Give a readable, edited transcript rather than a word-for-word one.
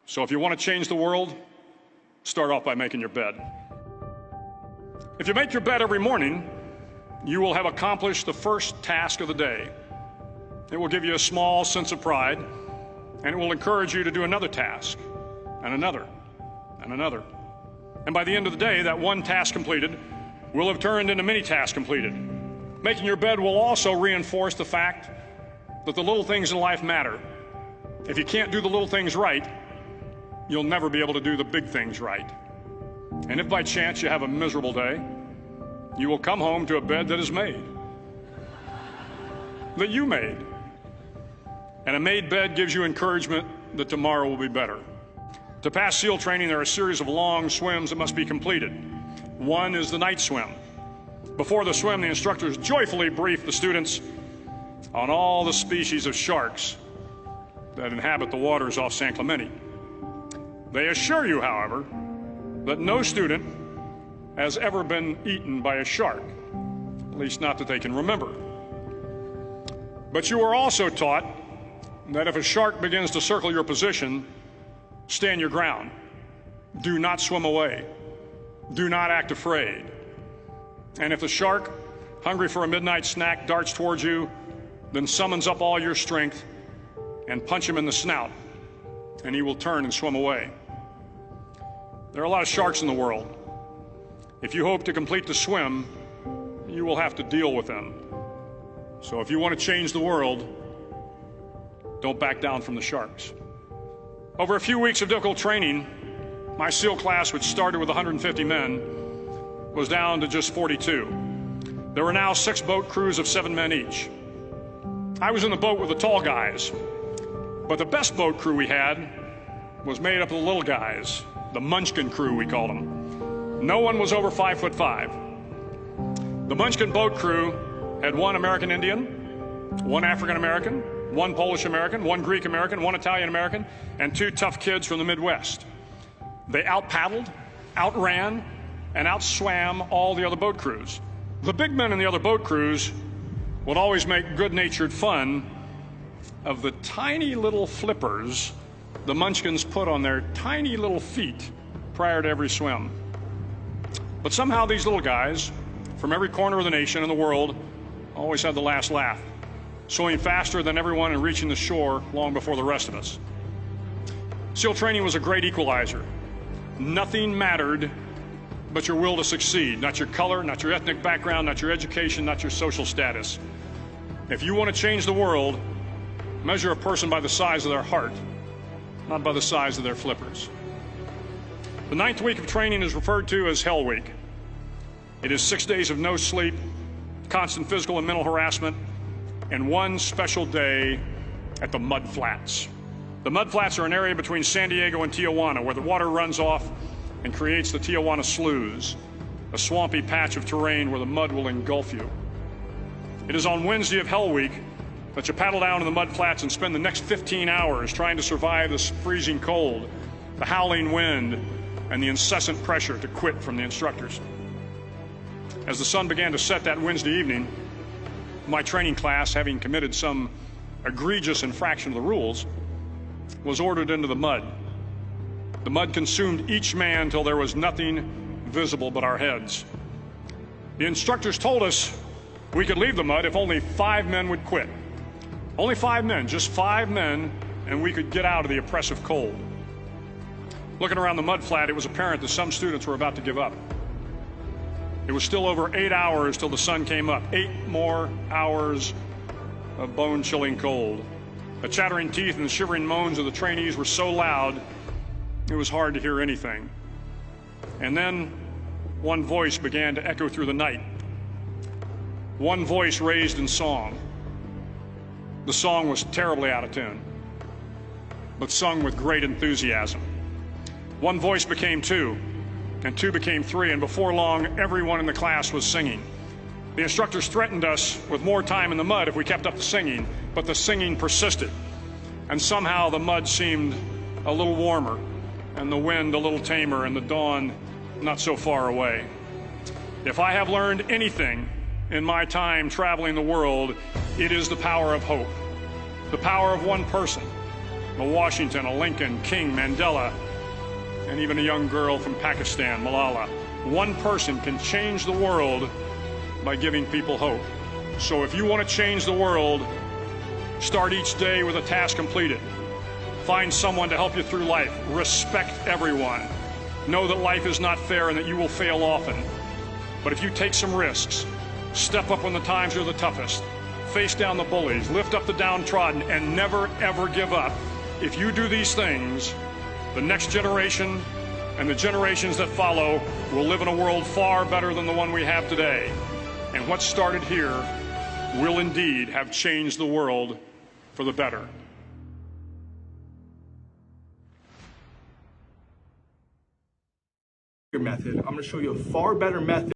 So if you want to change the world, start off by making your bed. If you make your bed every morning, you will have accomplished the first task of the day. It will give you a small sense of pride, and it will encourage you to do another task, and another, and another. And by the end of the day, that one task completed will have turned into many tasks completed. Making your bed will also reinforce the fact that the little things in life matter. If you can't do the little things right, you'll never be able to do the big things right. And if by chance you have a miserable day, you will come home to a bed that is made, that you made. And a made bed gives you encouragement that tomorrow will be better. To pass SEAL training, there are a series of long swims that must be completed. One is the night swim. Before the swim, the instructors joyfully brief the students on all the species of sharks that inhabit the waters off San Clemente. They assure you, however, that no student has ever been eaten by a shark, at least not that they can remember. But you are also taught that if a shark begins to circle your position, stand your ground. Do not swim away. Do not act afraid. And if the shark, hungry for a midnight snack, darts towards you, then summons up all your strength and punch him in the snout, and he will turn and swim away. There are a lot of sharks in the world. If you hope to complete the swim, you will have to deal with them. So if you want to change the world, don't back down from the sharks. Over a few weeks of difficult training, my SEAL class, which started with 150 men, was down to just 42. There were now 6 boat crews of 7 men each. I was in the boat with the tall guys, but the best boat crew we had was made up of the little guys, the Munchkin crew, we called them. No one was over 5'5". The Munchkin boat crew had 1 American Indian, 1 African American, 1 Polish American, 1 Greek American, 1 Italian American, and 2 tough kids from the Midwest. They out-paddled, outran, and outswam all the other boat crews. The big men in the other boat crews would always make good-natured fun of the tiny little flippers the Munchkins put on their tiny little feet prior to every swim. But somehow these little guys from every corner of the nation and the world always had the last laugh, swimming faster than everyone and reaching the shore long before the rest of us. SEAL training was a great equalizer. Nothing mattered but your will to succeed, not your color, not your ethnic background, not your education, not your social status. If you want to change the world, measure a person by the size of their heart, not by the size of their flippers. The 9th week of training is referred to as Hell Week. It is 6 days of no sleep, constant physical and mental harassment, and 1 special day at the Mud Flats. The Mud Flats are an area between San Diego and Tijuana where the water runs off and creates the Tijuana Sloughs, a swampy patch of terrain where the mud will engulf you. It is on Wednesday of Hell Week that you paddle down to the Mud Flats and spend the next 15 hours trying to survive the freezing cold, the howling wind, and the incessant pressure to quit from the instructors. As the sun began to set that Wednesday evening, my training class, having committed some egregious infraction of the rules, was ordered into the mud. The mud consumed each man till there was nothing visible but our heads. The instructors told us we could leave the mud if only 5 men would quit. Only 5 men, just 5 men, and we could get out of the oppressive cold. Looking around the mud flat, it was apparent that some students were about to give up. It was still over 8 hours till the sun came up. 8 more hours of bone-chilling cold. The chattering teeth and the shivering moans of the trainees were so loud, it was hard to hear anything. And then one voice began to echo through the night. One voice raised in song. The song was terribly out of tune, but sung with great enthusiasm. One voice became 2, and 2 became 3, and before long, everyone in the class was singing. The instructors threatened us with more time in the mud if we kept up the singing, but the singing persisted, and somehow the mud seemed a little warmer, and the wind a little tamer, and the dawn not so far away. If I have learned anything in my time traveling the world, it is the power of hope, the power of one person, A Washington, a Lincoln, King, Mandela, and even a young girl from Pakistan, Malala. One person can change the world by giving people hope. So if you want to change the world, start each day with a task completed. Find someone to help you through life. Respect everyone. Know that life is not fair and that you will fail often. But if you take some risks, step up when the times are the toughest, face down the bullies, lift up the downtrodden, and never, ever give up. If you do these things, the next generation and the generations that follow will live in a world far better than the one we have today. And what started here will indeed have changed the world for the better. Method. I'm going to show you a far better method.